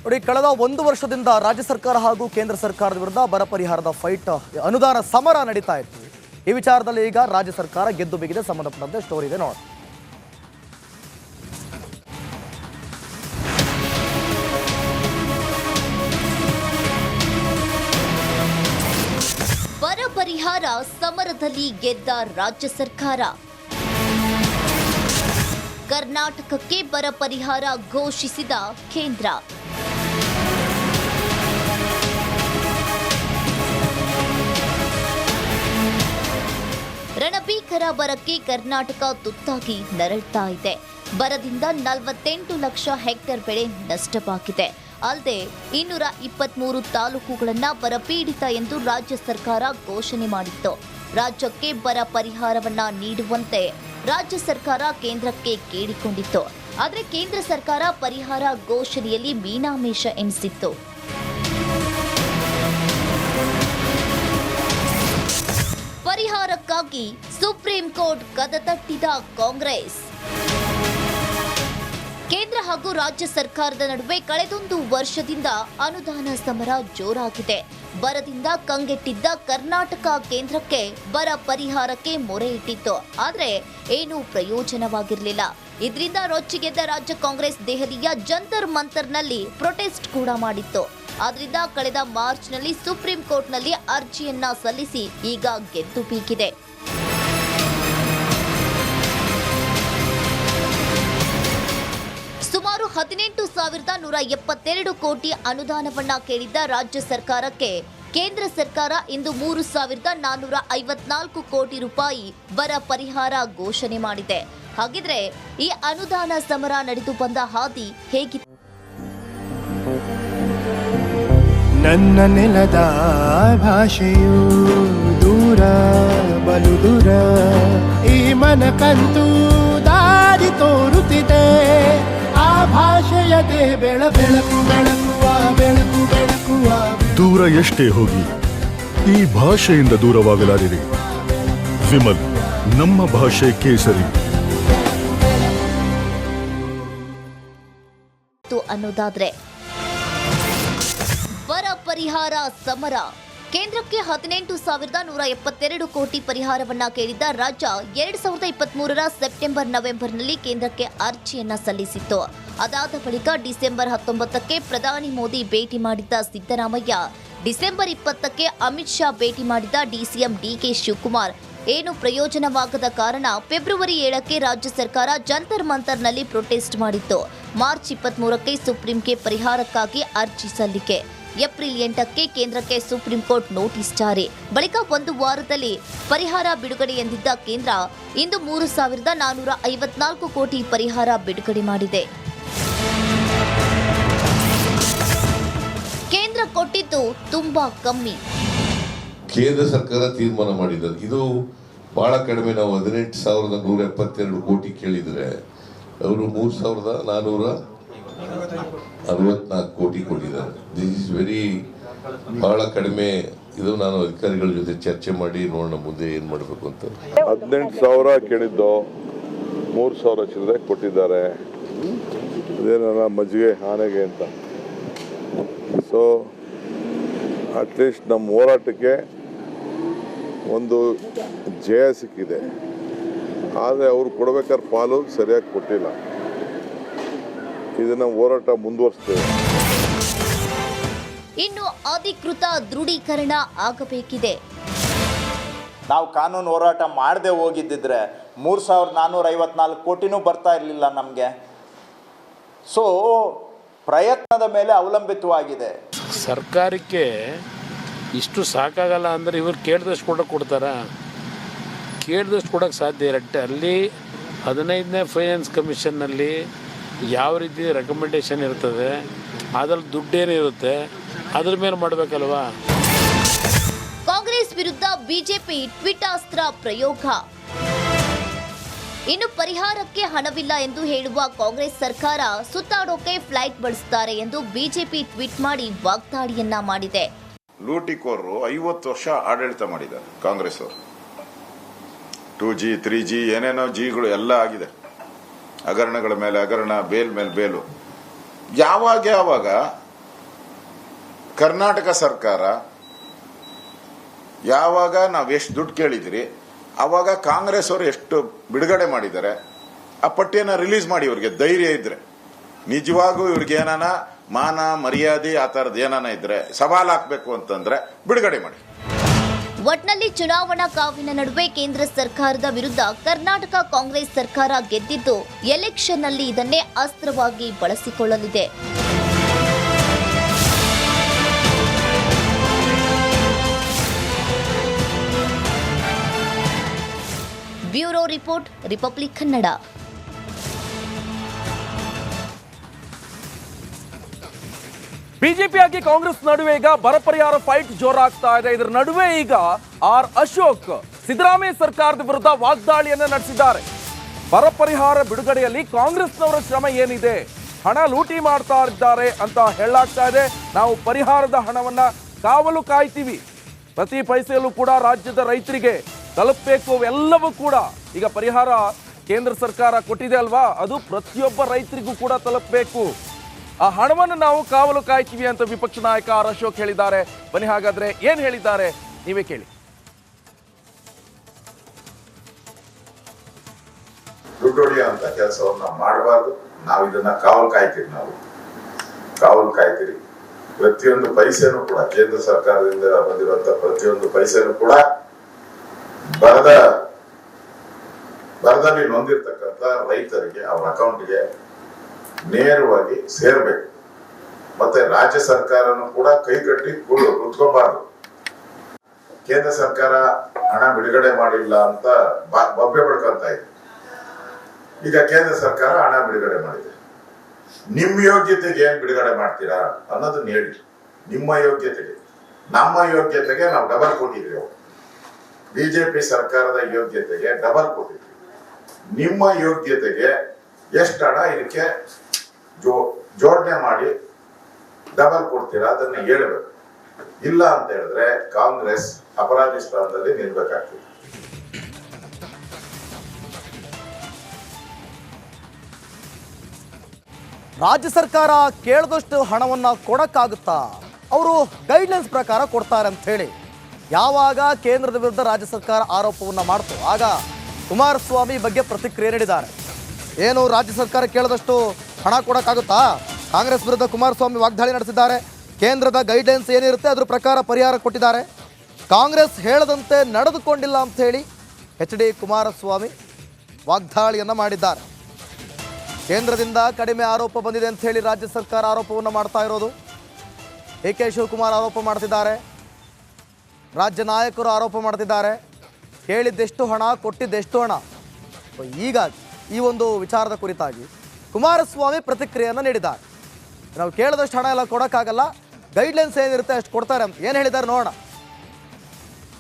ನೋಡಿ, ಕಳೆದ 1 ವರ್ಷದಿಂದ ರಾಜ್ಯ ಸರ್ಕಾರ ಹಾಗೂ ಕೇಂದ್ರ ಸರ್ಕಾರದ ವಿರುದ್ಧ ಬರ ಪರಿಹಾರದ ಫೈಟ್, ಅನುದಾನ ಸಮರ ನಡೀತಾ ಇತ್ತು. ಈ ವಿಚಾರದಲ್ಲಿ ಈಗ ರಾಜ್ಯ ಸರ್ಕಾರ ಗೆದ್ದು ಬಿಗಿದೆ ಸಂಬಂಧಪಟ್ಟಂತೆ ಸ್ಟೋರಿ ಇದೆ ನೋಡಿ. ಬರ ಪರಿಹಾರ ಸಮರದಲ್ಲಿ ಗೆದ್ದ ರಾಜ್ಯ ಸರ್ಕಾರ. ಕರ್ನಾಟಕಕ್ಕೆ ಬರ ಪರಿಹಾರ ಘೋಷಿಸಿದ ಕೇಂದ್ರ. ರಣಭೀಕರ ಬರಕ್ಕೆ ಕರ್ನಾಟಕ ತುತ್ತಾಗಿ ನರಳ್ತಾ ಇದೆ. ಬರದಿಂದ 48 ಲಕ್ಷ ಹೆಕ್ಟೇರ್ ಬೆಳೆ ನಷ್ಟವಾಗಿದೆ. ಅಲ್ಲದೆ 223 ತಾಲೂಕುಗಳನ್ನು ಬರಪೀಡಿತ ಎಂದು ರಾಜ್ಯ ಸರ್ಕಾರ ಘೋಷಣೆ ಮಾಡಿತ್ತು. ರಾಜ್ಯಕ್ಕೆ ಬರ ಪರಿಹಾರವನ್ನ ನೀಡುವಂತೆ ರಾಜ್ಯ ಸರ್ಕಾರ ಕೇಂದ್ರಕ್ಕೆ ಕೇಳಿಕೊಂಡಿತ್ತು. ಆದರೆ ಕೇಂದ್ರ ಸರ್ಕಾರ ಪರಿಹಾರ ಘೋಷಣೆಯಲ್ಲಿ ಮೀನಾಮೇಷ ಎಣಿಸಿತ್ತು. ಪರಿಹಾರಕ್ಕಾಗಿ ಸುಪ್ರೀಂ ಕೋರ್ಟ್ ಕದ ತಟ್ಟಿದ ಕಾಂಗ್ರೆಸ್. ಕೇಂದ್ರ ಹಾಗೂ ರಾಜ್ಯ ಸರ್ಕಾರದ ನಡುವೆ ಕಳೆದೊಂದು ವರ್ಷದಿಂದ ಅನುದಾನ ಸಮರ ಜೋರಾಗಿದೆ. ಬರದಿಂದ ಕಂಗೆಟ್ಟಿದ್ದ ಕರ್ನಾಟಕ ಕೇಂದ್ರಕ್ಕೆ ಬರ ಪರಿಹಾರಕ್ಕೆ ಮೊರೆ ಇಟ್ಟಿತ್ತು. ಆದರೆ ಏನೂ ಪ್ರಯೋಜನವಾಗಿರಲಿಲ್ಲ. ಇದರಿಂದ ರೊಚ್ಚಿಗೆದ್ದ ರಾಜ್ಯ ಕಾಂಗ್ರೆಸ್ ದೆಹಲಿಯ ಜಂತರ್ ಮಂತರ್ನಲ್ಲಿ ಪ್ರೊಟೆಸ್ಟ್ ಕೂಡ ಮಾಡಿತ್ತು. ಆದ್ರಿಂದ ಕಳೆದ ಮಾರ್ಚ್ನಲ್ಲಿ ಸುಪ್ರೀಂ ಕೋರ್ಟ್ನಲ್ಲಿ ಅರ್ಜಿಯನ್ನ ಸಲ್ಲಿಸಿ ಈಗ ಗೆದ್ದು ಬೀಗಿದೆ. ಸುಮಾರು 18,172 ಕೋಟಿ ಅನುದಾನವನ್ನ ಕೇಳಿದ್ದ ರಾಜ್ಯ ಸರ್ಕಾರಕ್ಕೆ ಕೇಂದ್ರ ಸರ್ಕಾರ ಇಂದು 3,454 ಕೋಟಿ ರೂಪಾಯಿ ಬರ ಪರಿಹಾರ ಘೋಷಣೆ ಮಾಡಿದೆ. ಹಾಗಿದ್ರೆ ಈ ಅನುದಾನ ಸಮರ ನಡೆದು ಬಂದ ಹಾದಿ ಹೇಗಿತ್ತು? ನನ್ನ ನೆಲದ ಭಾಷೆಯು ದೂರ ಬಲು ದೂರ, ಈ ಮನಕಂತೂ ದಾರಿ ತೋರುತ್ತಿದೆ. ಆ ಭಾಷೆಯದೇ ಬೆಳಕು ಬೆಳಕುವ ಬೆಳಕು ಬೆಳಕುವ. ದೂರ ಎಷ್ಟೇ ಹೋಗಿ ಈ ಭಾಷೆಯಿಂದ ದೂರವಾಗಲಾರಿರಿ. ವಿಮಲ್, ನಮ್ಮ ಭಾಷೆ ಕೇಸರಿ. ಅನ್ನೋದಾದ್ರೆ ಬರ ಪರಿಹಾರ ಸಮರ. ಕೇಂದ್ರಕ್ಕೆ 18,172 ಕೋಟಿ ಪರಿಹಾರವನ್ನ ಕೇಳಿದ್ದ ರಾಜ್ಯ 2023 ಸೆಪ್ಟೆಂಬರ್ ನವೆಂಬರ್ನಲ್ಲಿ ಕೇಂದ್ರಕ್ಕೆ ಅರ್ಜಿಯನ್ನ ಸಲ್ಲಿಸಿತ್ತು. ಅದಾದ ಬಳಿಕ ಡಿಸೆಂಬರ್ 19ಕ್ಕೆ ಪ್ರಧಾನಿ ಮೋದಿ ಭೇಟಿ ಮಾಡಿದ್ದ ಸಿದ್ದರಾಮಯ್ಯ, ಡಿಸೆಂಬರ್ 20ಕ್ಕೆ ಅಮಿತ್ ಶಾ ಭೇಟಿ ಮಾಡಿದ ಡಿಸಿಎಂ ಡಿಕೆ ಶಿವಕುಮಾರ್ ಏನು ಪ್ರಯೋಜನವಾಗದ ಕಾರಣ ಫೆಬ್ರವರಿ 7ಕ್ಕೆ ರಾಜ್ಯ ಸರ್ಕಾರ ಜಂತರ್ ಮಂತರ್ನಲ್ಲಿ ಪ್ರೊಟೆಸ್ಟ್ ಮಾಡಿತ್ತು. ಮಾರ್ಚ್ 23ಕ್ಕೆ ಸುಪ್ರೀಂಗೆ ಪರಿಹಾರಕ್ಕಾಗಿ ಅರ್ಜಿ ಸಲ್ಲಿಕೆ. ಏಪ್ರಿಲ್ 8ಕ್ಕೆ ಕೇಂದ್ರಕ್ಕೆ ಸುಪ್ರೀಂ ಕೋರ್ಟ್ ನೋಟಿಸ್ ಜಾರಿ. ಬಳಿಕ ಒಂದು ವಾರದಲ್ಲಿ ಪರಿಹಾರ ಬಿಡುಗಡೆ ಎಂದಿದ್ದ ಕೇಂದ್ರ ಇಂದು 3,454 ಕೋಟಿ ಪರಿಹಾರ ಬಿಡುಗಡೆ ಮಾಡಿದೆ. ಕೇಂದ್ರ ಕೊಟ್ಟಿದ್ದು ತುಂಬಾ ಕಮ್ಮಿ. ಕೇಂದ್ರ ಸರ್ಕಾರ ತೀರ್ಮಾನ ಮಾಡಿದ್ದಾರೆ. ಇದು ಬಹಳ ಕಡಿಮೆ. ನಾವು 18,172 ಕೋಟಿ ಕೇಳಿದರೆ ಅವರು 3,464 ಕೋಟಿ ಕೊಟ್ಟಿದ್ದಾರೆ. ದಿಸ್ ಇಸ್ ವೆರಿ ಬಹಳ ಕಡಿಮೆ. ಇದು ನಾನು ಅಧಿಕಾರಿಗಳ ಜೊತೆ ಚರ್ಚೆ ಮಾಡಿ ನೋಡೋಣ ಮುಂದೆ ಏನ್ ಮಾಡಬೇಕು ಅಂತ. 18,000 ಕೇಳಿದ್ದು 3,000 ಚಿಲ್ಲರೆ ಕೊಟ್ಟಿದ್ದಾರೆ. ಇದೇನ ಮಜ್ಜಿಗೆ ಆನೆಗೆ ಅಂತ. ಸೊ ಅಟ್ಲೀಸ್ಟ್ ನಮ್ಮ ಹೋರಾಟಕ್ಕೆ ಒಂದು ಜಯ ಸಿಕ್ಕಿದೆ. ಆದರೆ ಅವರು ಕೊಡಬೇಕಾದ ಪಾಲು ಸರಿಯಾಗಿ ಕೊಟ್ಟಿಲ್ಲ. ಇದನ್ನ ಹೋರಾಟ ಮುಂದುವರಿಸ್ತೇವೆ. ಇನ್ನು ಅಧಿಕೃತ ದೃಢೀಕರಣ ಆಗಬೇಕಿದೆ. ನಾವು ಕಾನೂನು ಹೋರಾಟ ಮಾಡದೆ ಹೋಗಿದ್ದಿದ್ರೆ 3,454 ಕೋಟಿನೂ ಬರ್ತಾ ಇರಲಿಲ್ಲ ನಮಗೆ. ಸೊ ಪ್ರಯತ್ನದ ಮೇಲೆ ಅವಲಂಬಿತವಾಗಿದೆ. ಸರ್ಕಾರಕ್ಕೆ ಇಷ್ಟು ಸಾಕಾಗಲ್ಲ ಅಂದರೆ ಇವ್ರು ಕೇಳಿದಷ್ಟು ಕೊಡ್ತಾರ? ಕೇಳಿದಷ್ಟು ಕೊಡೋಕ್ಕೆ ಸಾಧ್ಯ ಇರತ್ತೆ. ಅಲ್ಲಿ 15ನೇ ಫೈನಾನ್ಸ್ ಕಮಿಷನ್ನಲ್ಲಿ ಯಾವ ರೀತಿ ರೆಕಮೆಂಡೇಶನ್ ಇರ್ತದೆ, ಅದ್ರಲ್ಲಿ ದುಡ್ಡೇನಿರುತ್ತೆ, ಅದ್ರ ಮೇಲೆ ಮಾಡಬೇಕಲ್ವಾ? ಕಾಂಗ್ರೆಸ್ ವಿರುದ್ಧ ಬಿಜೆಪಿ ಟ್ವೀಟ್ ಅಸ್ತ್ರ ಪ್ರಯೋಗ. ಇನ್ನು ಪರಿಹಾರಕ್ಕೆ ಹಣವಿಲ್ಲ ಎಂದು ಹೇಳುವ ಕಾಂಗ್ರೆಸ್ ಸರ್ಕಾರ ಸುತ್ತಾಡೋಕೆ ಫ್ಲೈಟ್ ಬಳಸುತ್ತಾರೆ ಎಂದು ಬಿಜೆಪಿ ಟ್ವೀಟ್ ಮಾಡಿ ವಾಗ್ದಾಳಿಯನ್ನ ಮಾಡಿದೆ. ಲೂಟಿಕೋರರು 50 ವರ್ಷ ಆಡಳಿತ ಮಾಡಿದ್ದಾರೆ ಕಾಂಗ್ರೆಸ್ ಅವರು. 2G 3G ಏನೇನೋ ಜಿಗಳು ಎಲ್ಲ ಆಗಿದೆ. ಹಗರಣಗಳ ಮೇಲೆ ಹಗರಣ, ಬೇಲ್ ಮೇಲೆ ಬೇಲು. ಯಾವಾಗ ಕರ್ನಾಟಕ ಸರ್ಕಾರ ಯಾವಾಗ ನಾವು ಎಷ್ಟು ದುಡ್ಡು ಕೇಳಿದಿರಿ ಅವಾಗ ಕಾಂಗ್ರೆಸ್ ಅವರು ಎಷ್ಟು ಬಿಡುಗಡೆ ಮಾಡಿದ್ದಾರೆ ಆ ಪಟ್ಟಿಯನ್ನು ರಿಲೀಸ್ ಮಾಡಿ. ಇವ್ರಿಗೆ ಧೈರ್ಯ ಇದ್ರೆ, ನಿಜವಾಗೂ ಇವ್ರಿಗೆ ಏನಾನ ಮಾನ ಮರ್ಯಾದೆ ಆ ಥರದ್ದು ಏನಾನ ಇದ್ರೆ, ಸವಾಲು ಹಾಕ್ಬೇಕು ಅಂತಂದ್ರೆ ಬಿಡುಗಡೆ ಮಾಡಿ. ಒಟ್ನಲ್ಲಿ ಚುನಾವಣಾ ಕಾವಿನ ನಡುವೆ ಕೇಂದ್ರ ಸರ್ಕಾರದ ವಿರುದ್ಧ ಕರ್ನಾಟಕ ಕಾಂಗ್ರೆಸ್ ಸರ್ಕಾರ ಗೆದ್ದಿದ್ದು ಎಲೆಕ್ಷನ್ನಲ್ಲಿ ಇದನ್ನೇ ಅಸ್ತ್ರವಾಗಿ ಬಳಸಿಕೊಳ್ಳಲಿದೆ. Bureau report, Republic Kannada. BJP ಆಗಿ ಕಾಂಗ್ರೆಸ್ ನಡುವೆ ಈಗ ಬರ ಪರಿಹಾರ ಫೈಟ್ ಜೋರಾಗ್ತಾ ಇದೆ. ಇದರ ನಡುವೆ ಈಗ ಆರ್ ಅಶೋಕ್ ಸಿದ್ದರಾಮಯ್ಯ ಸರ್ಕಾರದ ವಿರುದ್ಧ ವಾಗ್ದಾಳಿಯನ್ನ ನಡೆಸಿದ್ದಾರೆ. ಬರ ಪರಿಹಾರ ಬಿಡುಗಡೆಯಲ್ಲಿ ಕಾಂಗ್ರೆಸ್ನವರ ಶ್ರಮ ಏನಿದೆ, ಹಣ ಲೂಟಿ ಮಾಡ್ತಾ ಇದ್ದಾರೆ ಅಂತ ಹೇಳಲಾಗ್ತಾ ಇದೆ. ನಾವು ಪರಿಹಾರದ ಹಣವನ್ನ ಕಾವಲು ಕಾಯ್ತೀವಿ, ಪ್ರತಿ ಪೈಸೆಯಲ್ಲೂ ಕೂಡ ರಾಜ್ಯದ ರೈತರಿಗೆ ತಲುಪಬೇಕು. ಎಲ್ಲವೂ ಕೂಡ ಈಗ ಪರಿಹಾರ ಕೇಂದ್ರ ಸರ್ಕಾರ ಕೊಟ್ಟಿದೆ ಅಲ್ವಾ, ಅದು ಪ್ರತಿಯೊಬ್ಬ ರೈತರಿಗೂ ಕೂಡ ತಲುಪಬೇಕು. ಆ ಹಣವನ್ನು ನಾವು ಕಾವಲು ಕಾಯ್ತೀವಿ ಅಂತ ವಿಪಕ್ಷ ನಾಯಕ ಆರ್ ಅಶೋಕ್ ಹೇಳಿದ್ದಾರೆ. ಬನ್ನಿ ಹಾಗಾದ್ರೆ ಏನ್ ಹೇಳಿದ್ದಾರೆ ನೀವೇ ಕೇಳಿ. ದುಡ್ಡು ಹೊಡೆಯುವಂತ ಕೆಲಸವನ್ನ ಮಾಡಬಾರ್ದು. ನಾವು ಇದನ್ನ ಕಾವಲು ಕಾಯ್ತೀವಿ. ಕಾವಲು ಕಾಯ್ತೀರಿ. ಪ್ರತಿಯೊಂದು ಪೈಸೆನೂ ಕೂಡ ಕೇಂದ್ರ ಸರ್ಕಾರದಿಂದ ಬಂದಿರುವಂತ ಪ್ರತಿಯೊಂದು ಪೈಸೆನೂ ಕೂಡ ಬರದಲ್ಲಿ ನೊಂದಿರ್ತಕ್ಕಂಥ ರೈತರಿಗೆ ಅವರ ಅಕೌಂಟ್ಗೆ ನೇರವಾಗಿ ಸೇರ್ಬೇಕು. ಮತ್ತೆ ರಾಜ್ಯ ಸರ್ಕಾರನು ಕೂಡ ಕೈ ಕಟ್ಟಿ ಕುತ್ಕೋಬಾರ್ದು. ಕೇಂದ್ರ ಸರ್ಕಾರ ಹಣ ಬಿಡುಗಡೆ ಮಾಡಿಲ್ಲ ಅಂತ ಬೊಬ್ಬೆ ಬಡ್ಕೊಂತ ಇದೆ. ಈಗ ಕೇಂದ್ರ ಸರ್ಕಾರ ಹಣ ಬಿಡುಗಡೆ ಮಾಡಿದೆ. ನಿಮ್ಮ ಯೋಗ್ಯತೆಗೆ ಏನ್ ಬಿಡುಗಡೆ ಮಾಡ್ತೀರಾ ಅನ್ನೋದನ್ನ ಹೇಳಿ. ನಿಮ್ಮ ಯೋಗ್ಯತೆಗೆ, ನಮ್ಮ ಯೋಗ್ಯತೆಗೆ ನಾವು ಡಬಲ್ ಕೊಟ್ಟಿದ್ದೀವಿ. ಬಿಜೆಪಿ ಸರ್ಕಾರದ ಯೋಗ್ಯತೆಗೆ ಡಬಲ್ ಕೊಟ್ಟಿದ್ದೀವಿ. ನಿಮ್ಮ ಯೋಗ್ಯತೆಗೆ ಎಷ್ಟು ಹಣ ಇದಕ್ಕೆ ಜೋಡಣೆ ಮಾಡಿ ಡಬಲ್ ಕೊಡ್ತೀರಾ ಅದನ್ನ ಹೇಳ್ಬೇಕು. ಇಲ್ಲ ಅಂತ ಹೇಳಿದ್ರೆ ಕಾಂಗ್ರೆಸ್ ಅಪರಾಧಿ ಸ್ಥಾನದಲ್ಲಿ ನಿಲ್ಬೇಕಾಗ್ತದೆ. ರಾಜ್ಯ ಸರ್ಕಾರ ಕೇಳಿದಷ್ಟು ಹಣವನ್ನ ಕೊಡಕ್ಕಾಗುತ್ತಾ? ಅವರು ಗೈಡ್ಲೈನ್ಸ್ ಪ್ರಕಾರ ಕೊಡ್ತಾರೆ ಅಂತ ಹೇಳಿ ಯಾವಾಗ ಕೇಂದ್ರದ ವಿರುದ್ಧ ರಾಜ್ಯ ಸರ್ಕಾರ ಆರೋಪವನ್ನ ಮಾಡ್ತು ಆಗ ಕುಮಾರಸ್ವಾಮಿ ಬಗ್ಗೆ ಪ್ರತಿಕ್ರಿಯೆ ನೀಡಿದ್ದಾರೆ. ಏನು ರಾಜ್ಯ ಸರ್ಕಾರ ಕೇಳಿದಷ್ಟು ಹಣ ಕೊಡಕ್ಕಾಗುತ್ತಾ? ಕಾಂಗ್ರೆಸ್ ವಿರುದ್ಧ ಕುಮಾರಸ್ವಾಮಿ ವಾಗ್ದಾಳಿ ನಡೆಸಿದ್ದಾರೆ. ಕೇಂದ್ರದ ಗೈಡ್ಲೈನ್ಸ್ ಏನಿರುತ್ತೆ ಅದ್ರ ಪ್ರಕಾರ ಪರಿಹಾರ ಕೊಟ್ಟಿದ್ದಾರೆ. ಕಾಂಗ್ರೆಸ್ ಹೇಳದಂತೆ ನಡೆದುಕೊಂಡಿಲ್ಲ ಅಂತ ಹೇಳಿ ಎಚ್ ಡಿ ಕುಮಾರಸ್ವಾಮಿ ವಾಗ್ದಾಳಿಯನ್ನು ಮಾಡಿದ್ದಾರೆ. ಕೇಂದ್ರದಿಂದ ಕಡಿಮೆ ಆರೋಪ ಬಂದಿದೆ ಅಂತ ಹೇಳಿ ರಾಜ್ಯ ಸರ್ಕಾರ ಆರೋಪವನ್ನು ಮಾಡ್ತಾ ಇರೋದು. ಕೆ ಶಿವಕುಮಾರ್ ಆರೋಪ ಮಾಡ್ತಿದ್ದಾರೆ, ರಾಜ್ಯ ನಾಯಕರು ಆರೋಪ ಮಾಡ್ತಿದ್ದಾರೆ. ಕೇಳಿದ್ದೆಷ್ಟು ಹಣ, ಕೊಟ್ಟಿದ್ದೆಷ್ಟು ಹಣ. ಹೀಗಾಗಿ ಈ ಒಂದು ವಿಚಾರದ ಕುರಿತಾಗಿ ಕುಮಾರಸ್ವಾಮಿ ಪ್ರತಿಕ್ರಿಯೆಯನ್ನು ನೀಡಿದ್ದಾರೆ. ನಾವು ಕೇಳಿದಷ್ಟು ಹಣ ಎಲ್ಲ ಕೊಡೋಕ್ಕಾಗಲ್ಲ, ಗೈಡ್ಲೈನ್ಸ್ ಏನಿರುತ್ತೆ ಅಷ್ಟು ಕೊಡ್ತಾರೆ ಅಂತ ಏನು ಹೇಳಿದ್ದಾರೆ ನೋಡೋಣ.